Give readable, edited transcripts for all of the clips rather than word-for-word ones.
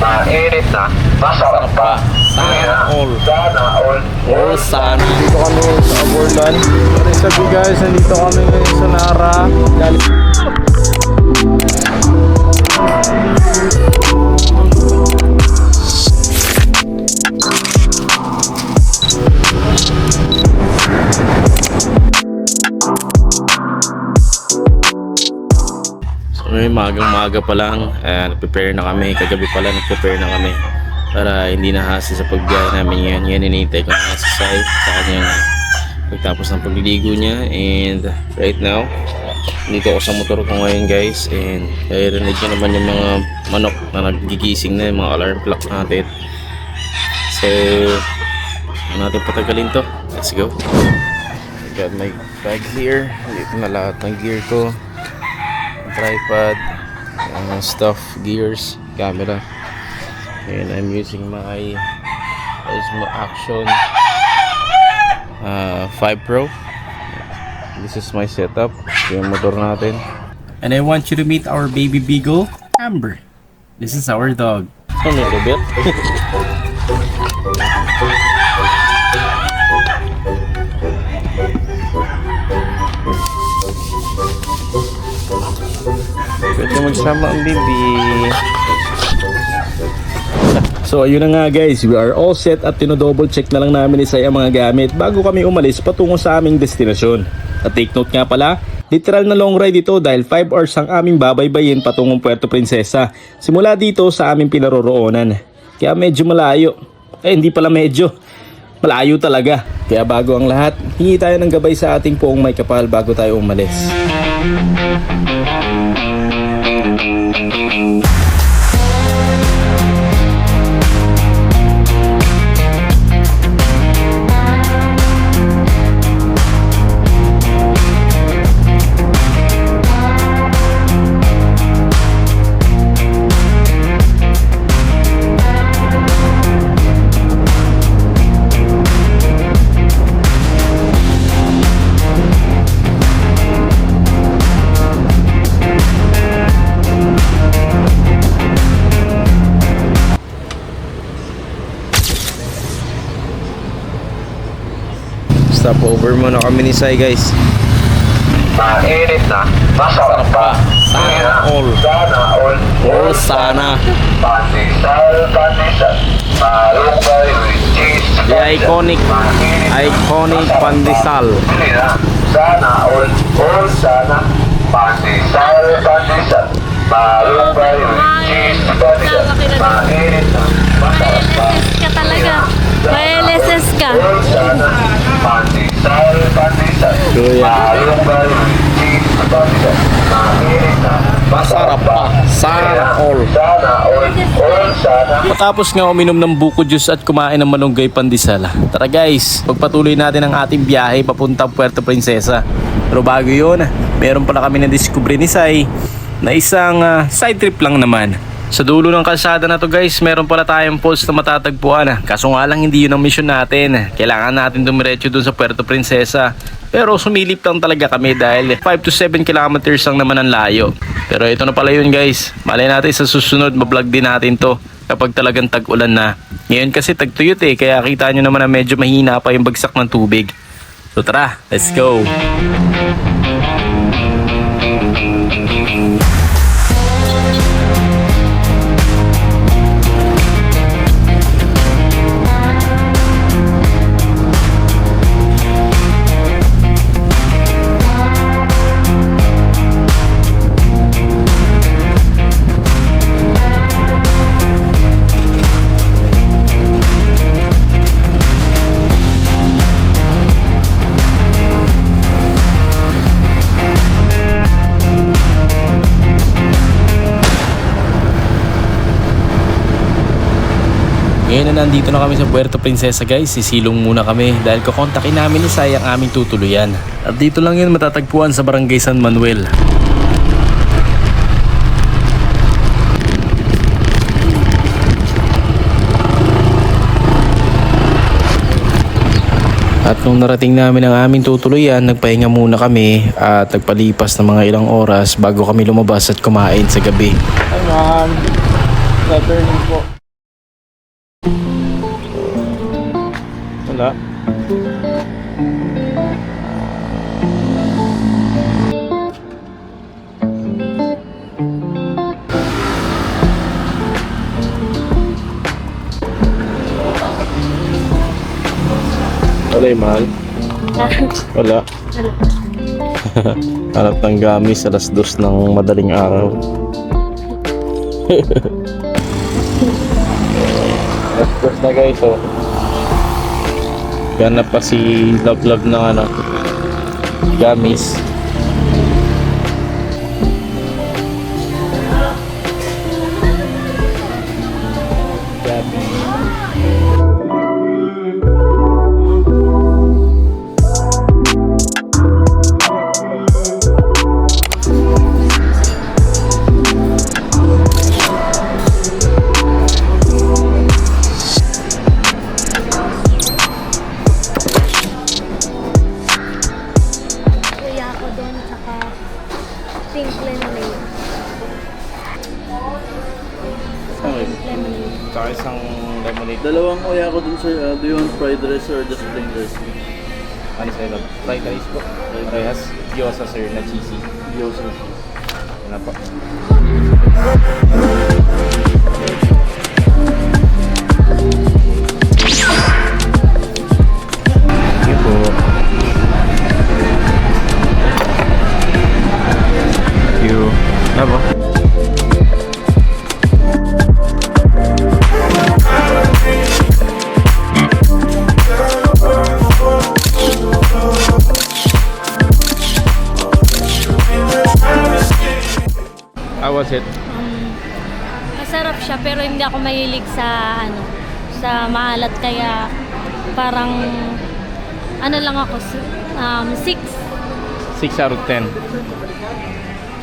mainit na, masarap pa. Sana all. Sana all. All sana. Dito kami sa Aborlan. What is up you guys? Nandito kami ngayon sa Nara. So ngayon magang-maga pa lang, nag-prepare na kami. Kagabi pala nag-prepare na kami para hindi na hasi sa pagbiyahe namin ngayon. Yan, inintay ko na sa site sa kanyang pagtapos ng pagliligo niya. And right now dito ako sa motor ko ngayon guys, and narinig nyo naman yung mga manok na nagigising na, yung mga alarm clock natin. So natin patagalin to, let's go. I got my bag here, dito na lahat ng gear ko, tripod, stuff, gears, camera, and I'm using my Osmo Action 5 Pro. This is my setup, yung motor natin. And I want you to meet our baby beagle, Amber. This is our dog. A little bit. Pwede magsama ang baby. So ayun na nga guys, we are all set at tinodouble check na lang namin isa ang mga gamit bago kami umalis patungo sa aming destinasyon. At take note nga pala, literal na long ride ito dahil 5 hours ang aming babaybayin patungong Puerto Princesa simula dito sa aming pinaroroonan. Kaya medyo malayo. Hindi pala medyo. Malayo talaga. Kaya bago ang lahat, hingi tayo ng gabay sa ating poong may kapal bago tayo umalis. Stop over muna kami ni Sai guys. Mainit na, masarap pa. Sana all. Sana all. All sana. Pandesal, pandesal. Malunggay with cheese. The iconic pandesal. Sana all. All sana. Pandesal, pandesal. Malunggay with cheese. Pandesal. Mainit na, masarap pa. LSS ka talaga. May LSS ka. All sana. Pandesal, pandesal. Kuya. Malunggay with cheese. Pandesal. Mainit na, Masarap pa. Sana all. sana all. All sana. Matapos nga uminom ng buko juice at kumain ng malunggay pandesal, tara guys, pagpatuloy natin ang ating biyahe papuntang Puerto Princesa. Pero bago yun, meron pala kami na-discover ni Sai na isang side trip lang naman. Sa dulo ng kalsada na to guys, meron pala tayong falls na matatagpuan. Kaso nga lang hindi yun ang mission natin. Kailangan natin dumiretso dun sa Puerto Princesa. Pero sumilip lang talaga kami dahil 5 to 7 kilometers lang naman ang layo. Pero ito na pala yun guys. Malay natin sa susunod mablog din natin to kapag talagang tag-ulan na. Ngayon kasi tagtuyot kaya kita nyo naman na medyo mahina pa yung bagsak ng tubig. So tara, let's go! Ngayon na nandito na kami sa Puerto Princesa guys, sisilong muna kami dahil kukontakin namin ni Sai ang aming tutuluyan. At dito lang yun matatagpuan sa Barangay San Manuel. At nung narating namin ang aming tutuluyan, nagpahinga muna kami at nagpalipas ng mga ilang oras bago kami lumabas at kumain sa gabi. Hi ma'am. Sa turning po. Wala. Wala yung mahal? Wala. Hanap ng gamis alas 2 ng madaling araw. Alas 2 na guys, oh. Ganap pa si Love ng ano, gamis. Kuya ako doon, tsaka pink lemonade. Okay. Lemonade. Tsaka isang lemonade. Dalawang kuya ko dun sir, do you want fried rice or just plain rice? Ano sa'yo? Fried rice po. Fried rice. Gyoza sir na cheesy. Gyoza. Ano po? Thank you po. Thank you. Ano po? How was it? Masarap siya pero hindi ako mahilig sa ano, sa maalat kaya parang ano lang ako 6. 6 out of 10.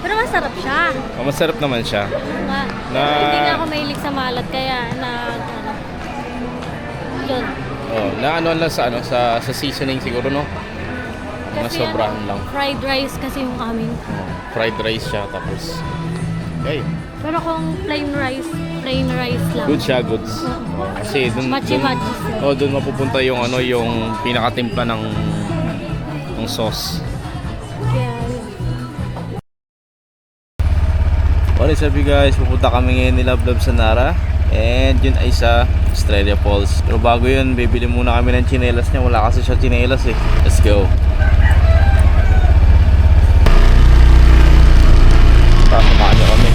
Pero masarap siya. Oh, masarap naman siya. Nga, Na- hindi nga ako mahilig sa maalat kaya ano, yun. Oh, na ano lang sa ano sa seasoning siguro no. Kasi Nasobrahan lang. fried rice kasi yung amin. Oh, fried rice siya tapos okay. Pero kung plain rice lang. Good siya, goods. Oh, kasi dun Machi-machi siya. oh, dun mapupunta yung ano yung pinakatimpla ng sauce. Kaya yun. What is up you guys? Pupunta kami ngayon ni Love sa Nara. And yun ay sa Estrella Falls. Pero bago yun, bibili muna kami ng tsinelas niya. Wala kasi siya tsinelas eh. Let's go. Samahan niyo kami.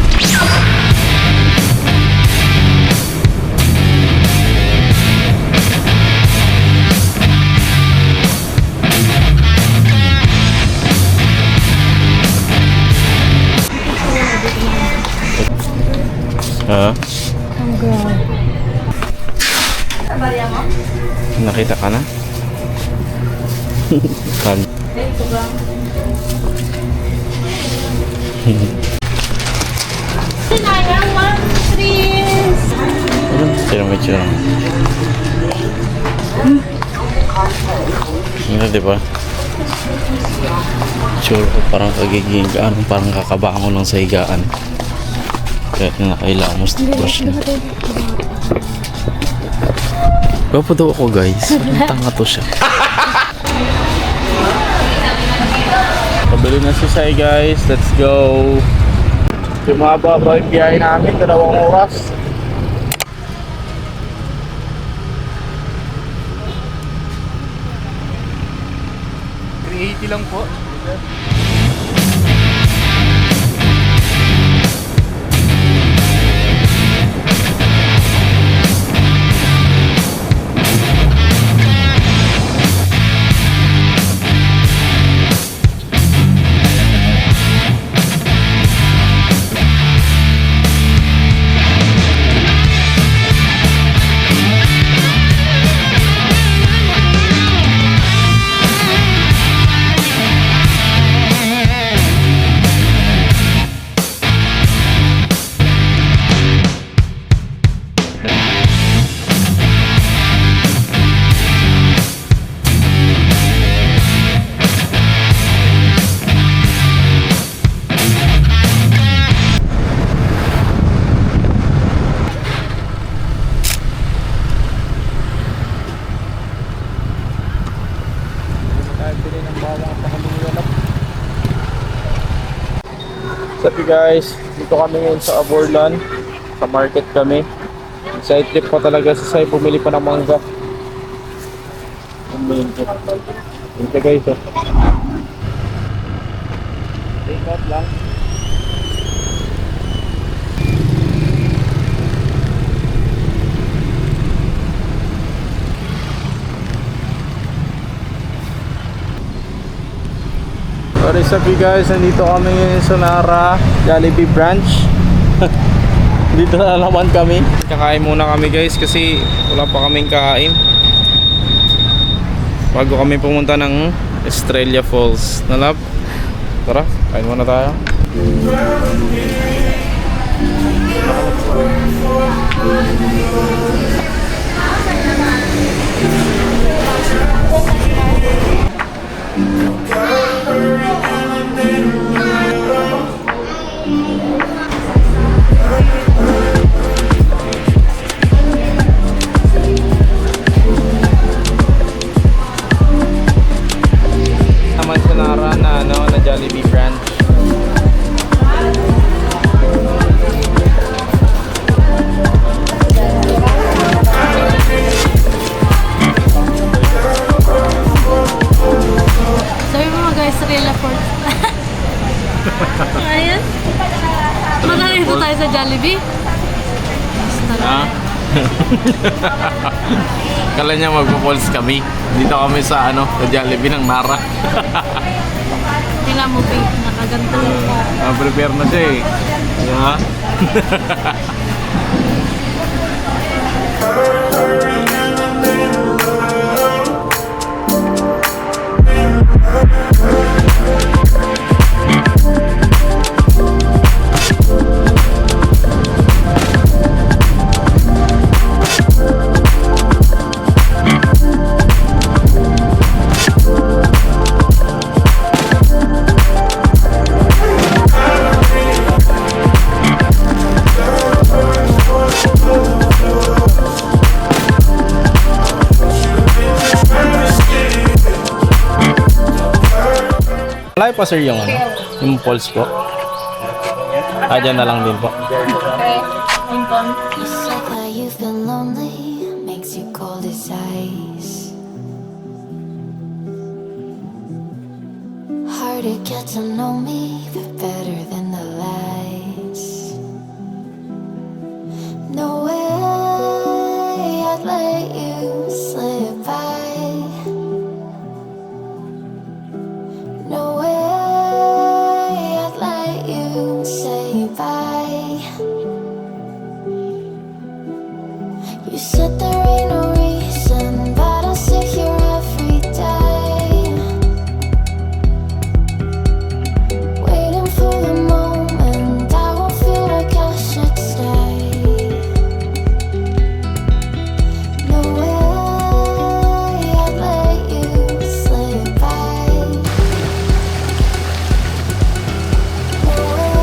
Ha? Ang grabe. Nakita ka na? Kan. Sinayang, one, please. Tira mo itsura. Ano diba? Sure ko parang kagiging parang kakabangon lang sa higaan. Kaya nakailangan mo brush na. Gwapo daw ako guys. Tanga to siya. Pabili na si Sai guys. Let's go. Sumaba ba yung biyahe namin? 2 oras. $380 lang po. up you guys? Dito kami ngayon sa Aborlan. Sa market kami. Side trip pa talaga si Sai. Bumili pa ng mangga. Ito guys. Oh. Take out lang. What is up you guys? Nandito kami ngayon sa Nara Jollibee branch. Dito na naman kami. Kakain muna kami guys kasi wala pa kaming kain. Bago kami pumunta ng Estrella Falls. Nalap? Tara, kain muna tayo. Naman sa Nara na Jollibee branch. Sabi mo guys, Estrella Falls. Ayan. Magandito tayo sa Jollibee. Ha? Kala niya magpo-falls kami. Dito kami sa sa Jollibee ng Nara. Tingnan mo, babe. Nakaganda lang po. Prepare na siya eh. Yeah. Malayo pa sir yung yung falls po. Dyan na lang din po. You said that you've been lonely, makes you cold as ice. Hard to get to know me, but better than the lights. No way I'd let you slip by. No way I'd let you say bye. You said there ain't no reason, but I'll sit here every day, waiting for the moment I won't feel like I should stay. No way I'd let you slip by. No way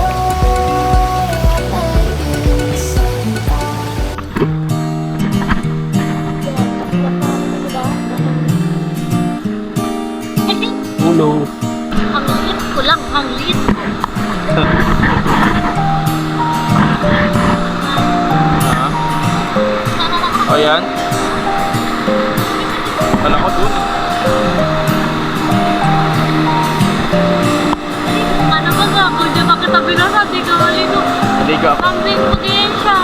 I'd let you slip by. Ulo. Ang lit ko lang, ang lit. O yan. Wala ko dun. Ano ba nga? Kung di ba katabi na sa di ka maligo. Hindi ka. Kambing mo din siya.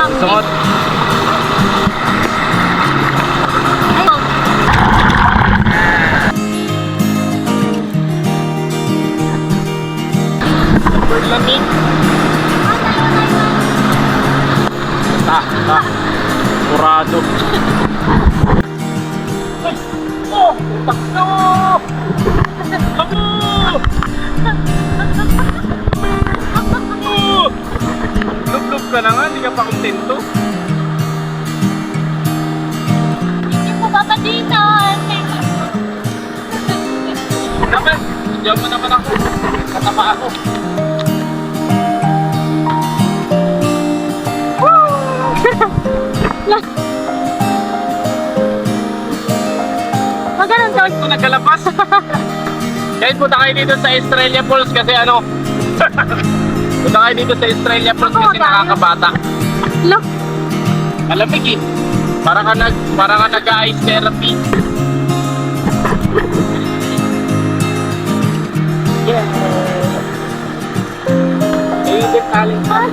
Sungot. Ay, oh. Berlamig. Kurado. Ay! Oh! Takno! Lub-lub ka na nga, hindi ka pa kontento. Hindi mo papaditan. Dapat, diyan mo naman ako. Katapa ako. Maganon daw. Ito nagkalabas. Kahit punta kayo dito sa Estrella Falls kasi Punta kayo dito sa Australia Plus kasi nakakabata. Look, Malamig eh. Para ka nag-ice therapy. Yeah. Iigit aling pa.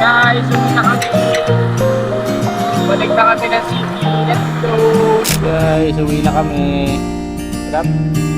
Guys, uwi na kami. Balik na kami ng city. Let's go. Guys, uwi na kami. Sarap.